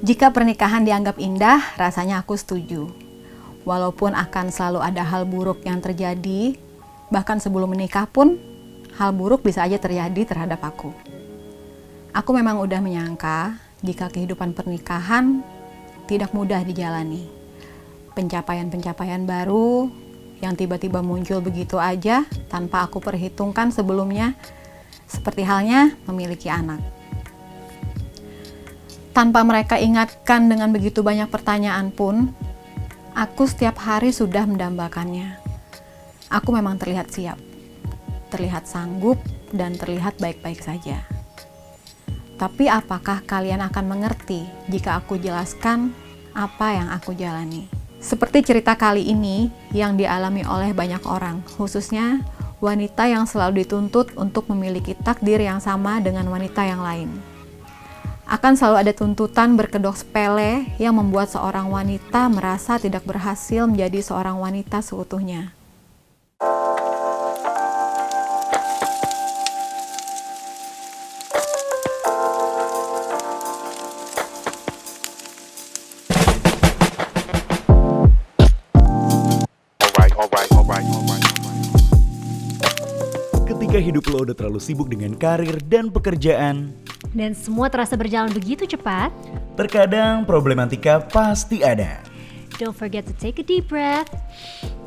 Jika pernikahan dianggap indah, rasanya aku setuju. Walaupun akan selalu ada hal buruk yang terjadi, bahkan sebelum menikah pun, hal buruk bisa aja terjadi terhadap aku. Aku memang udah menyangka jika kehidupan pernikahan tidak mudah dijalani. Pencapaian-pencapaian baru yang tiba-tiba muncul begitu aja tanpa aku perhitungkan sebelumnya, seperti halnya memiliki anak. Tanpa mereka ingatkan dengan begitu banyak pertanyaan pun, aku setiap hari sudah mendambakannya. Aku memang terlihat siap, terlihat sanggup, dan terlihat baik-baik saja. Tapi apakah kalian akan mengerti jika aku jelaskan apa yang aku jalani? Seperti cerita kali ini yang dialami oleh banyak orang, khususnya wanita yang selalu dituntut untuk memiliki takdir yang sama dengan wanita yang lain. Akan selalu ada tuntutan berkedok sepele yang membuat seorang wanita merasa tidak berhasil menjadi seorang wanita seutuhnya. Ketika hidup lo udah terlalu sibuk dengan karir dan pekerjaan, dan semua terasa berjalan begitu cepat, terkadang problematika pasti ada. don't forget to take a deep breath.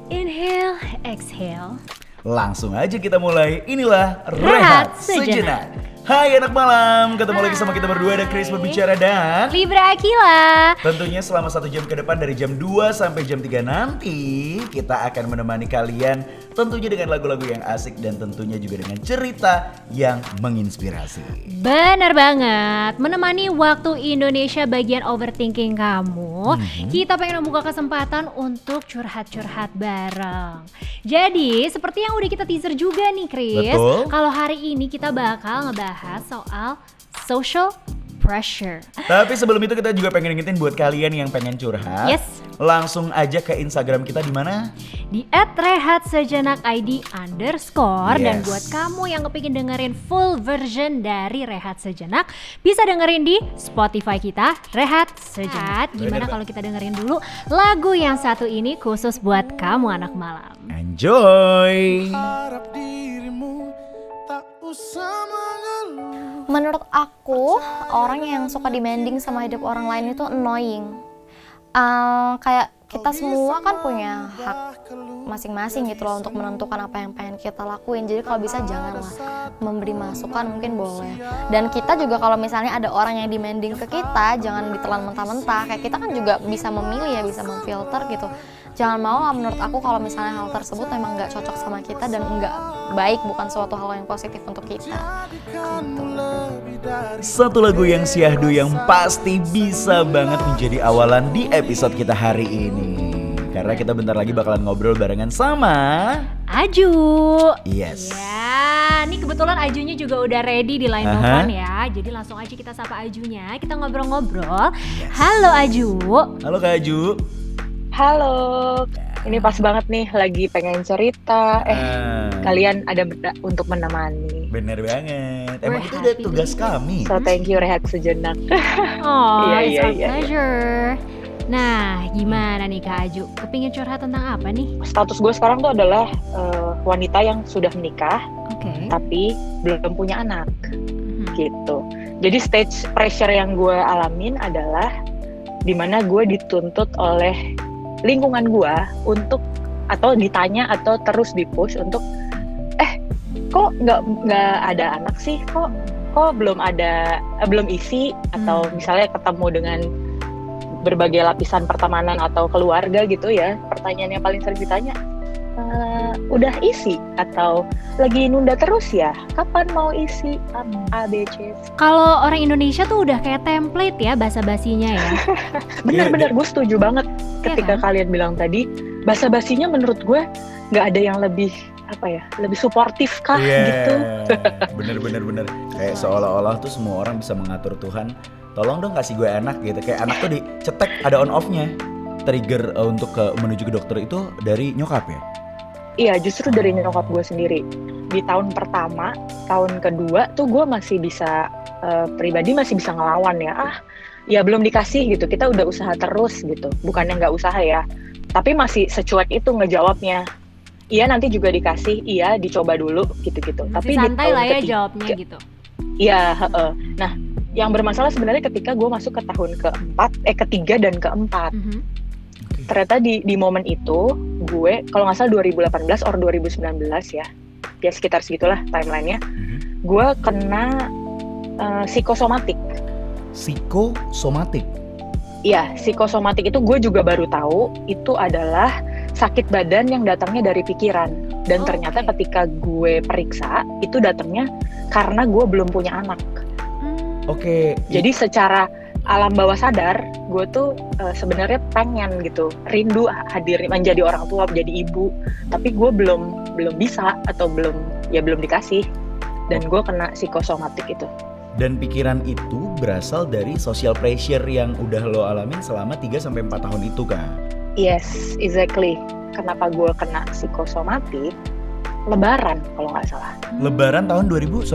Inhale, exhale. Langsung aja kita mulai, inilah Rehat Rehat Sejenak. Sejenak. Hai anak malam, ketemu lagi sama kita berdua, ada Chris berbicara dan Libra Akila. tentunya selama 1 jam ke depan dari jam 2 sampai jam 3 nanti kita akan menemani kalian tentunya dengan lagu-lagu yang asik dan tentunya juga dengan cerita yang menginspirasi. Bener banget, menemani waktu Indonesia bagian overthinking kamu, kita pengen membuka kesempatan untuk curhat-curhat bareng. Jadi, seperti yang udah kita teaser juga nih Chris, Betul. kalau hari ini kita bakal ngebahas soal social pressure. Tapi sebelum itu kita juga pengen ingetin buat kalian yang pengen curhat, Yes. langsung aja ke Instagram kita di mana? Di @rehatsejenakid_. Dan Yes. buat kamu yang kepingin dengerin full version dari Rehat Sejenak, bisa dengerin di Spotify kita, Rehat Sejenak. Gimana Bener, kalau kita dengerin dulu lagu yang satu ini khusus buat kamu anak malam. Enjoy. Harap dirimu tak usah mengeluh. Menurut aku, orang yang suka demanding sama hidup orang lain itu annoying. Kayak kita semua kan punya hak masing-masing gitu loh untuk menentukan apa yang pengen kita lakuin. Jadi kalau bisa janganlah memberi masukan, mungkin boleh. Dan kita juga kalau misalnya ada orang yang demanding ke kita, jangan ditelan mentah-mentah. Kayak kita kan juga bisa memilih ya, bisa memfilter gitu. Jangan mau lah menurut aku kalau misalnya hal tersebut memang nggak cocok sama kita dan nggak baik, bukan suatu hal yang positif untuk kita. Gitu. Satu lagu yang syahdu yang pasti bisa banget menjadi awalan di episode kita hari ini. Karena kita bentar lagi bakalan ngobrol barengan sama Aju. Yes. Ya, ini kebetulan Ajunya juga udah ready di line Aha. telepon ya. Jadi langsung aja kita sapa Ajunya, kita ngobrol-ngobrol. Yes. Halo Aju. Halo Kak Aju. Halo, ini pas banget nih lagi pengen cerita. Kalian ada untuk menemani. Bener banget. We're Emang itu udah happy tugas to- kami. So thank you Rehat Sejenak. Oh, Iya, it's iya, our iya. pleasure. Nah, gimana nih Kak Aju? Kepingin curhat tentang apa nih? Status gue sekarang tuh adalah wanita yang sudah menikah Oke. tapi belum punya anak Mhm. gitu. Jadi stage pressure yang gue alamin adalah dimana gue dituntut oleh lingkungan gue untuk atau ditanya atau terus dipush untuk kok nggak ada anak sih, kok belum isi, atau misalnya ketemu dengan berbagai lapisan pertemanan atau keluarga gitu ya, pertanyaan yang paling sering ditanya, udah isi atau lagi nunda terus ya, kapan mau isi A B C. Kalau orang Indonesia tuh udah kayak template ya basa-basinya ya. Bener-bener gue setuju banget ketika kan? kalian bilang tadi basa-basinya menurut gue nggak ada yang lebih lebih suportif kah gitu. Bener. Kayak seolah-olah tuh semua orang bisa mengatur Tuhan. Tolong dong kasih gue anak gitu. Kayak anak tuh dicetek ada on off-nya. Trigger untuk menuju ke dokter itu dari nyokap ya? Iya, justru dari nyokap gue sendiri. Di tahun pertama, tahun kedua tuh gue masih bisa pribadi masih bisa ngelawan ya. ya belum dikasih gitu, kita udah usaha terus gitu, bukannya nggak usaha ya, tapi masih secuek itu ngejawabnya. Iya nanti juga dikasih, iya dicoba dulu gitu-gitu. Masih Tapi di santai tahun lah ya ketiga, jawabnya gitu. iya. Nah, yang bermasalah sebenarnya ketika gue masuk ke tahun ketiga dan keempat. Mhm. Ternyata di momen itu gue, kalau nggak salah 2018 or 2019 ya sekitar segitulah timelinenya, gue kena psikosomatik. Psikosomatik. Iya, psikosomatik itu gue juga baru tahu itu adalah sakit badan yang datangnya dari pikiran. Dan ternyata ketika gue periksa itu datangnya karena gue belum punya anak. Oke. Jadi secara alam bawah sadar gue tuh sebenarnya pengen gitu, rindu hadir menjadi orang tua, menjadi ibu, tapi gue belum bisa atau belum dikasih, dan gue kena psikosomatik itu. Dan pikiran itu berasal dari social pressure yang udah lo alamin selama 3-4 tahun itu kan? Yes, exactly. Kenapa gue kena psikosomatik? Lebaran kalau nggak salah. Lebaran tahun 18.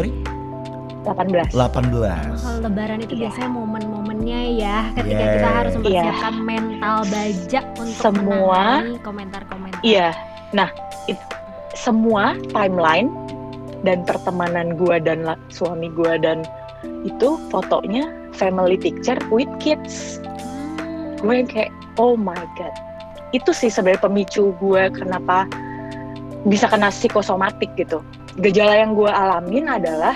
Kalau lebaran itu Iya. biasanya momen-momennya ya ketika Yes. kita harus Iya. mempersiapkan mental baja untuk Semua. menangani komentar-komentar. Iya. Nah, semua timeline dan pertemanan gue dan suami gue dan itu fotonya family picture with kids. Gue yang kayak oh my god. Itu sih sebenarnya pemicu gue kenapa bisa kena psikosomatik gitu. Gejala yang gue alamin adalah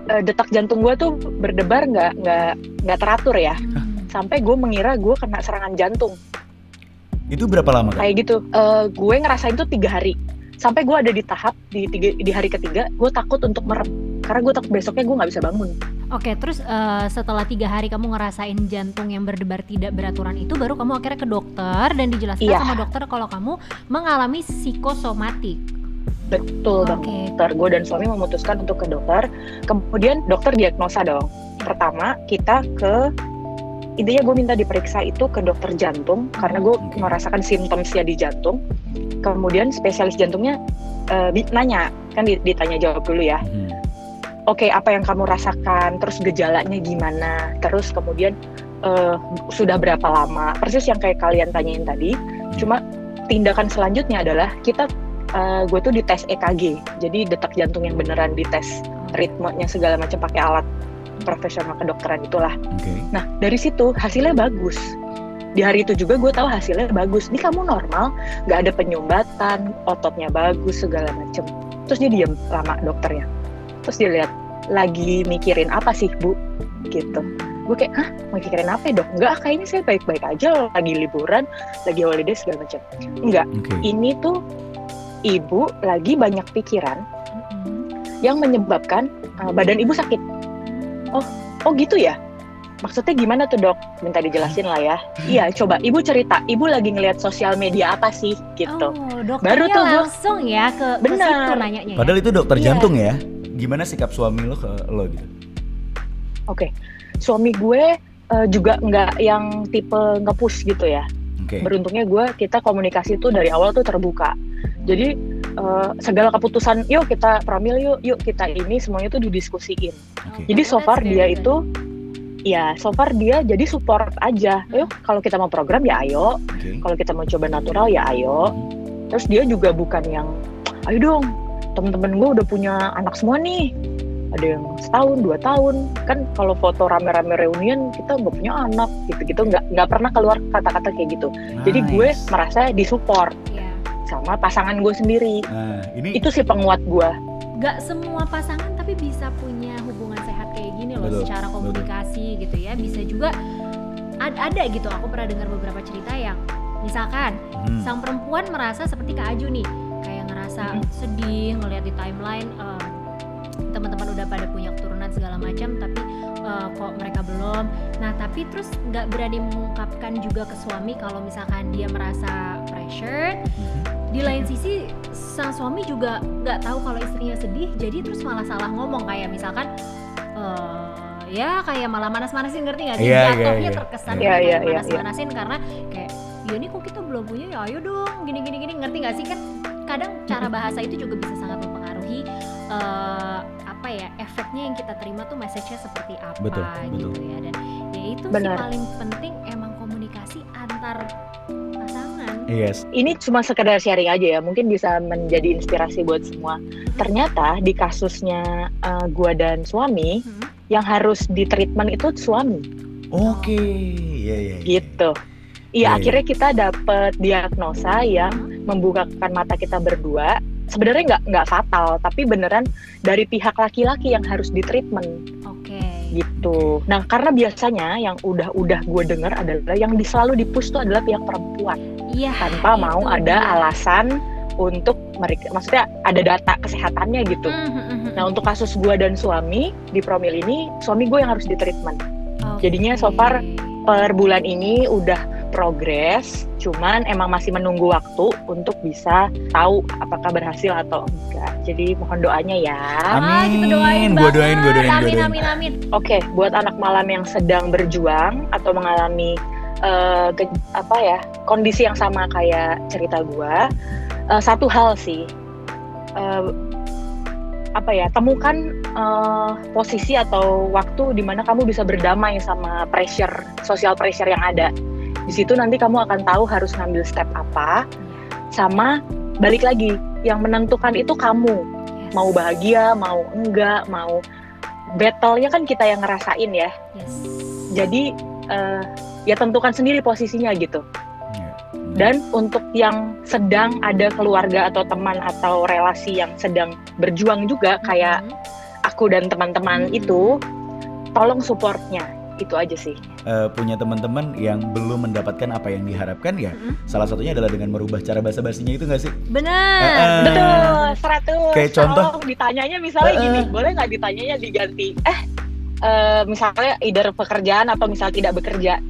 detak jantung gue tuh berdebar nggak teratur ya, sampai gue mengira gue kena serangan jantung. itu berapa lama kan? Kayak gitu. Gue ngerasain tuh 3 hari. Sampai gue ada di tahap di hari ketiga, gue takut untuk merem karena gue takut besoknya gue nggak bisa bangun. Oke, terus setelah 3 hari kamu ngerasain jantung yang berdebar tidak beraturan itu, baru kamu akhirnya ke dokter dan dijelaskan Iya. sama dokter kalau kamu mengalami psikosomatik. Betul Oke. banget. Dokter, gue dan suami memutuskan untuk ke dokter. Kemudian dokter diagnosa dong. Pertama kita intinya gue minta diperiksa itu ke dokter jantung karena gue Oke. merasakan simptomnya di jantung. Kemudian spesialis jantungnya nanya, kan ditanya jawab dulu ya. Oke, apa yang kamu rasakan? Terus gejalanya gimana? Terus kemudian sudah berapa lama? Persis yang kayak kalian tanyain tadi. Cuma tindakan selanjutnya adalah gue tuh dites EKG. Jadi detak jantung yang beneran dites, ritmenya segala macam pakai alat profesional kedokteran itulah. Oke. Nah, dari situ hasilnya bagus. Di hari itu juga gue tahu hasilnya bagus. Ini kamu normal, nggak ada penyumbatan, ototnya bagus segala macem. Terus dia diam lama dokternya. Terus dia lihat, lagi mikirin apa sih bu? Gitu. Gue kayak, hah? Mikirin apa ya dok? Enggak, kayaknya saya baik-baik aja. Lagi liburan, lagi holiday segala macam. Enggak. Oke. Ini tuh ibu lagi banyak pikiran yang menyebabkan badan ibu sakit. Oh gitu ya? Maksudnya gimana tuh dok? Minta dijelasin lah ya. Iya, coba ibu cerita. Ibu lagi ngeliat sosial media apa sih? Gitu. Oh, dokternya Baru tuh gua- langsung ya ke Benar. situ nanyanya. Padahal itu dokter Iya. jantung ya. Gimana sikap suami lo ke lo gitu? Oke. Suami gue juga nggak yang tipe nge-push gitu ya. Oke. Beruntungnya kita komunikasi tuh dari awal tuh terbuka. Jadi segala keputusan, yuk kita pramil yuk kita ini semuanya tuh didiskusiin. Oke. Jadi so That's far very dia good. itu, ya so far dia jadi support aja. Yuk kalau kita mau program ya ayo, Oke. kalau kita mau coba natural ya ayo. Terus dia juga bukan yang, ayo dong temen-temen gue udah punya anak semua nih. Ada yang setahun, 2 tahun. Kan kalau foto rame-rame reunian kita nggak punya anak gitu-gitu. Nggak pernah keluar kata-kata kayak gitu. Jadi gue Nice. merasa disupport Iya. sama pasangan gue sendiri. Nah, ini Itu sih penguat gue. Gak semua pasangan tapi bisa punya hubungan sehat kayak gini loh, Betul, secara komunikasi gitu ya. Bisa juga ada gitu, aku pernah dengar beberapa cerita yang misalkan sang perempuan merasa seperti Kak Aju nih, kayak ngerasa sedih ngelihat di timeline teman-teman udah pada punya keturunan segala macam, tapi kok mereka belum. Nah tapi terus nggak berani mengungkapkan juga ke suami kalau misalkan dia merasa pressure. Di lain sisi sang suami juga nggak tahu kalau istrinya sedih, jadi terus malah salah ngomong, kayak misalkan ya kayak malah manas-manasin, ngerti nggak sih? Iya, Jatuhnya iya. terkesan Iya, kayak iya, iya, manas-manasin karena kayak ya ini kok kita belum punya, ya ayo dong gini, ngerti nggak sih? Kan kadang cara bahasa itu juga bisa sangat mempengaruhi apa ya, efeknya yang kita terima tuh message-nya seperti apa Betul, gitu betul. ya. Dan ya itu Benar. sih paling penting emang komunikasi antar pasangan. Yes. Ini cuma sekedar sharing aja ya, mungkin bisa menjadi inspirasi buat semua. Ternyata di kasusnya gua dan suami, yang harus di treatment itu suami, Oke. Iya, iya. gitu. Iya, Iya, iya. akhirnya kita dapat diagnosa yang membukakan mata kita berdua. Sebenarnya nggak fatal, tapi beneran dari pihak laki-laki yang harus di treatment. Oke. Gitu. Nah, karena biasanya yang udah gue dengar adalah yang selalu di-push tuh adalah pihak perempuan Iya. tanpa mau itu ada dia. alasan untuk mereka, maksudnya ada data kesehatannya gitu. Nah, untuk kasus gue dan suami di Promil ini, suami gue yang harus di treatment. Jadinya so far per bulan ini udah progres, cuman emang masih menunggu waktu untuk bisa tahu apakah berhasil atau enggak. Jadi mohon doanya ya. Kita doain Gua banget. doain, gua doain, gua Amin, doain. amin, amin. Oke, buat anak malam yang sedang berjuang atau mengalami kondisi yang sama kayak cerita gua, satu hal sih, temukan posisi atau waktu di mana kamu bisa berdamai sama social pressure yang ada. Di situ nanti kamu akan tahu harus ngambil step apa, sama balik lagi, yang menentukan itu kamu. Yes. Mau bahagia, mau enggak, mau battle-nya kan kita yang ngerasain ya. Yes. Jadi ya tentukan sendiri posisinya gitu. Iya. Dan untuk yang sedang ada keluarga atau teman atau relasi yang sedang berjuang juga kayak aku dan teman-teman itu, tolong supportnya. Itu aja sih. Punya teman-teman yang belum mendapatkan apa yang diharapkan ya, salah satunya adalah dengan merubah cara basa-basinya itu nggak sih? Benar. Betul, 100. Kayak contoh? Tolong ditanyanya misalnya gini, boleh nggak ditanyanya diganti? Misalnya either pekerjaan atau misal tidak bekerja.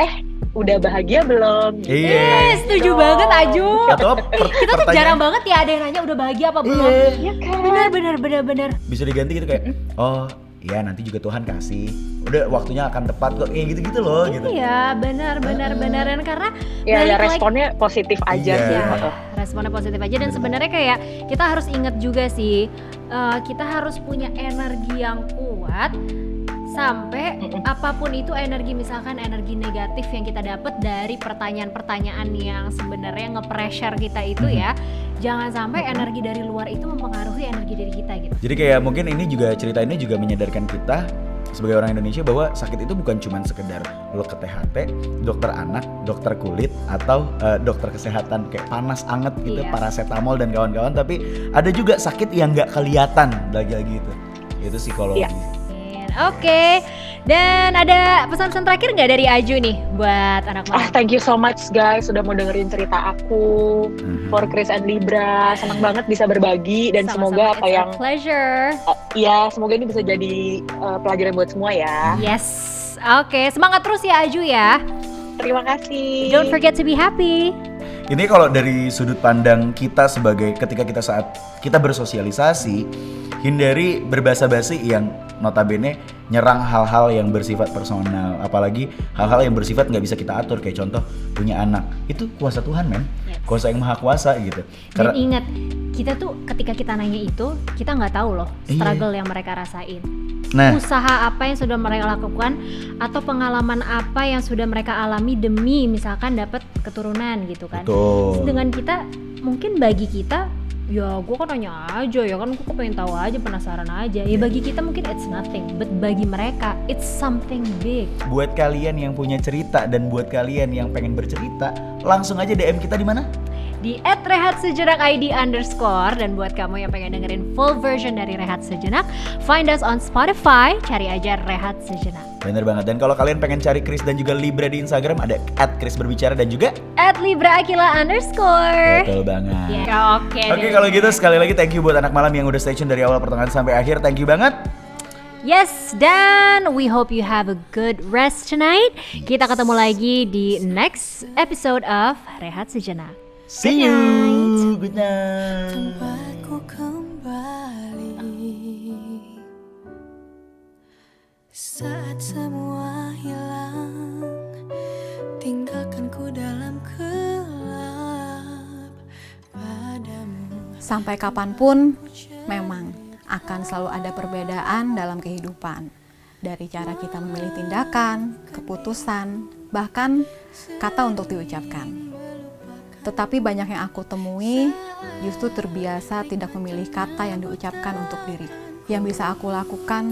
Udah bahagia belum? Gitu. Iya. Setuju banget Aju. Atau Kita tuh jarang banget ya ada yang nanya udah bahagia apa belum. Iya kan? Benar. bisa diganti gitu kayak, oh ya nanti juga Tuhan kasih, udah waktunya akan tepat kok, kayak gitu-gitu loh gitu. Iya, benar-benaran karena Ya balik lagi- responnya positif aja Iya. sih. Ya, responnya positif aja dan sebenarnya kayak kita harus ingat juga sih, kita harus punya energi yang kuat sampai apapun itu energi, misalkan energi negatif yang kita dapat dari pertanyaan-pertanyaan yang sebenarnya nge-pressure kita itu ya, jangan sampai energi dari luar itu mempengaruhi energi dari kita gitu. Jadi kayak mungkin ini juga, cerita ini juga menyadarkan kita sebagai orang Indonesia bahwa sakit itu bukan cuma sekedar lo ke THT, dokter anak, dokter kulit, atau dokter kesehatan kayak panas anget gitu, Iya. paracetamol dan kawan-kawan, tapi ada juga sakit yang nggak kelihatan lagi-lagi itu psikologi. Iya. Oke, dan ada pesan-pesan terakhir nggak dari Aju nih buat anak malam? Thank you so much guys sudah mau dengerin cerita aku for Chris and Libra. Senang banget bisa berbagi dan Sama-sama, semoga it's apa a yang pleasure. semoga ini bisa jadi pelajaran buat semua ya. Yes. Oke, semangat terus ya Aju ya. Terima kasih. Don't forget to be happy. Ini kalau dari sudut pandang kita sebagai ketika kita saat kita bersosialisasi, hindari berbasa-basi yang notabene nyerang hal-hal yang bersifat personal, apalagi hal-hal yang bersifat nggak bisa kita atur, kayak contoh punya anak, itu kuasa Tuhan men, Yes. kuasa yang maha kuasa gitu. Dan ingat, kita tuh ketika kita nanya itu, kita nggak tahu loh Iya. struggle yang mereka rasain. Nah, Usaha apa yang sudah mereka lakukan atau pengalaman apa yang sudah mereka alami demi misalkan dapat keturunan gitu kan. betul. Dengan kita, mungkin bagi kita, ya gue kan nanya aja ya kan, gue pengen tahu aja, penasaran aja. Ya bagi kita mungkin it's nothing, but bagi mereka it's something big. Buat kalian yang punya cerita dan buat kalian yang pengen bercerita, langsung aja DM kita di mana? Di @rehatsejenak_id_ dan buat kamu yang pengen dengerin full version dari Rehat Sejenak, find us on Spotify, cari aja Rehat Sejenak. Bener banget. Dan kalau kalian pengen cari Chris dan juga Libra di Instagram, ada @chrisberbicara dan juga @libraakila_. betul banget. Ya, oke Oke, deh. kalau gitu sekali lagi thank you buat anak malam yang udah stay tune dari awal pertengahan sampai akhir. Thank you banget. Yes, dan we hope you have a good rest tonight. Kita ketemu lagi di next episode of Rehat Sejenak. See you. Good night. Tempatku kembali saat semua hilang, tinggalkan ku dalam gelap padamu. Sampai kapanpun memang akan selalu ada perbedaan dalam kehidupan. Dari cara kita memilih tindakan, keputusan, bahkan kata untuk diucapkan. Tetapi banyak yang aku temui justru terbiasa tidak memilih kata yang diucapkan untuk diri. Yang bisa aku lakukan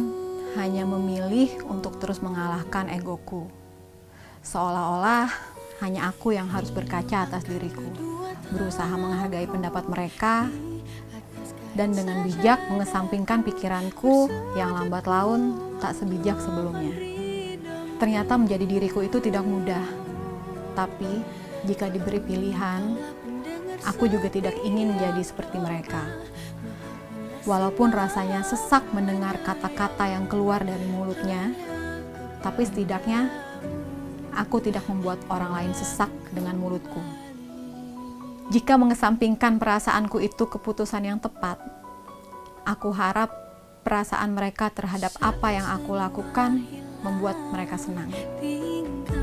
hanya memilih untuk terus mengalahkan egoku. Seolah-olah hanya aku yang harus berkaca atas diriku, berusaha menghargai pendapat mereka, dan dengan bijak mengesampingkan pikiranku yang lambat laun tak sebijak sebelumnya. Ternyata menjadi diriku itu tidak mudah, tapi jika diberi pilihan, aku juga tidak ingin menjadi seperti mereka. Walaupun rasanya sesak mendengar kata-kata yang keluar dari mulutnya, tapi setidaknya aku tidak membuat orang lain sesak dengan mulutku. Jika mengesampingkan perasaanku itu keputusan yang tepat, aku harap perasaan mereka terhadap apa yang aku lakukan membuat mereka senang. tinggal